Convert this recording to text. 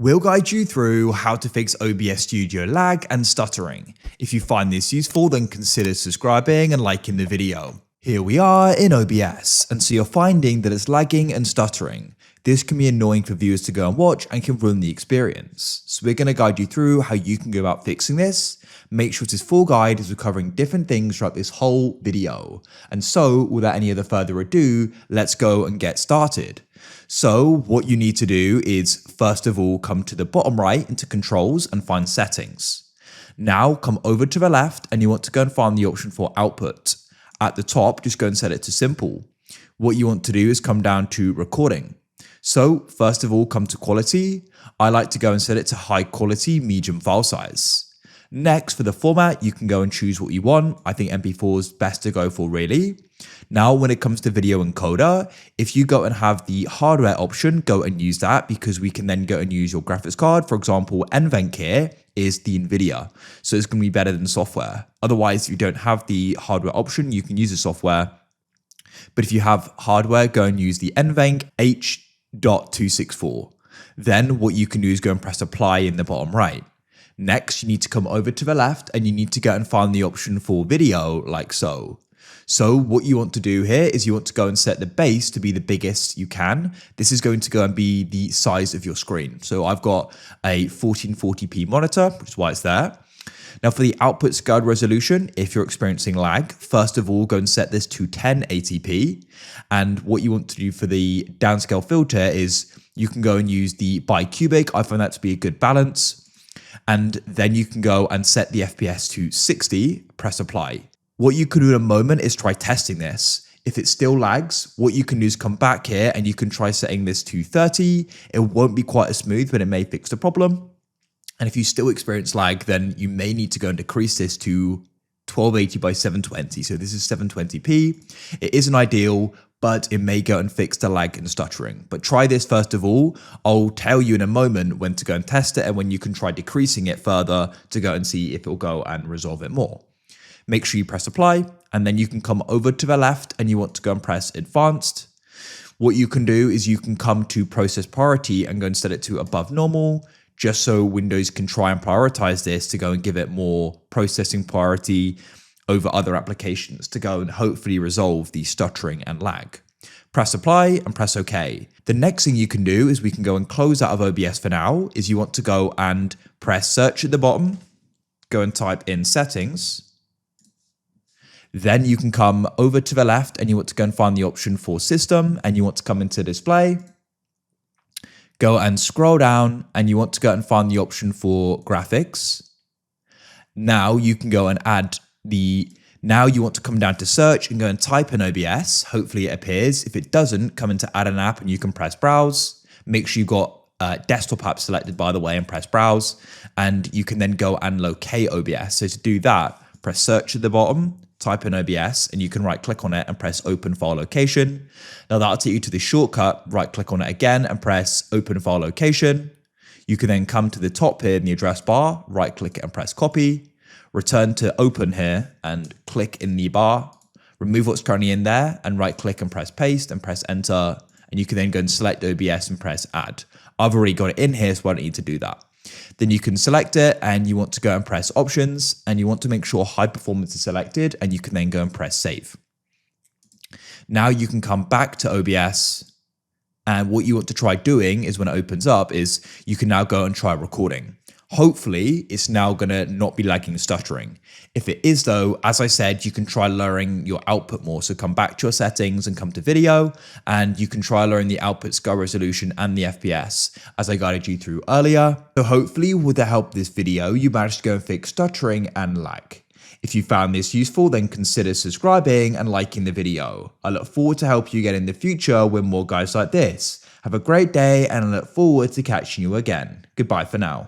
We'll guide you through how to fix OBS Studio lag and stuttering. If you find this useful, then consider subscribing and liking the video. Here we are in OBS, and so you're finding that it's lagging and stuttering. This can be annoying for viewers to go and watch and can ruin the experience. So we're going to guide you through how you can go about fixing this. Make sure this full guide is covering different things throughout this whole video. And so, without any other further ado, let's go and get started. So what you need to do is first of all come to the bottom right into controls and find settings. Now come over to the left and you want to go and find the option for output. At the top, just go and set it to simple. What you want to do is come down to recording. So first of all, come to quality. I like to go and set it to high quality, medium file size. Next, for the format, you can go and choose what you want. I think MP4 is best to go for really. Now, when it comes to video encoder, if you go and have the hardware option, go and use that because we can then go and use your graphics card. For example, NVENC here is the NVIDIA, so it's going to be better than software. Otherwise, if you don't have the hardware option, you can use the software. But if you have hardware, go and use the NVENC H.264. Then what you can do is go and press apply in the bottom right. Next, you need to come over to the left and you need to go and find the option for video like so. So what you want to do here is you want to go and set the base to be the biggest you can. This is going to go and be the size of your screen. So I've got a 1440p monitor, which is why it's there. Now for the output scaled resolution, if you're experiencing lag, first of all, go and set this to 1080p. And what you want to do for the downscale filter is you can go and use the bicubic. I find that to be a good balance. And then you can go and set the FPS to 60, press apply. What you could do in a moment is try testing this. If it still lags, what you can do is come back here and you can try setting this to 30. It won't be quite as smooth, but it may fix the problem. And if you still experience lag, then you may need to go and decrease this to 1280 by 720. So this is 720p. It isn't ideal, but it may go and fix the lag and stuttering. But try this first of all. I'll tell you in a moment when to go and test it and when you can try decreasing it further to go and see if it'll go and resolve it more. Make sure you press apply, and then you can come over to the left and you want to go and press advanced. What you can do is you can come to process priority and go and set it to above normal, just so Windows can try and prioritize this to go and give it more processing priority over other applications to go and hopefully resolve the stuttering and lag. Press apply and press OK. The next thing you can do is we can go and close out of OBS for now, is you want to go and press search at the bottom, go and type in settings. Then you can come over to the left and you want to go and find the option for system and you want to come into display. Go and scroll down and you want to go and find the option for graphics. Now you can go and add now you want to come down to search and go and type in OBS. Hopefully it appears. If it doesn't, come into add an app and you can press browse. Make sure you've got desktop app selected, by the way, and press browse. And you can then go and locate OBS. So to do that, press search at the bottom, type in OBS, and you can right click on it and press open file location. Now that'll take you to the shortcut, right click on it again and press open file location. You can then come to the top here in the address bar, right click it and press copy. Return to open here and click in the bar, remove what's currently in there and right click and press paste and press enter. And you can then go and select OBS and press add. I've already got it in here, so I don't need to do that. Then you can select it and you want to go and press options and you want to make sure high performance is selected and you can then go and press save. Now you can come back to OBS and what you want to try doing is when it opens up is you can now go and try recording. Hopefully, it's now going to not be lagging and stuttering. If it is though, as I said, you can try lowering your output more. So come back to your settings and come to video, and you can try lowering the output scale resolution and the FPS, as I guided you through earlier. So hopefully, with the help of this video, you managed to go and fix stuttering and lag. If you found this useful, then consider subscribing and liking the video. I look forward to help you again in the future with more guides like this. Have a great day, and I look forward to catching you again. Goodbye for now.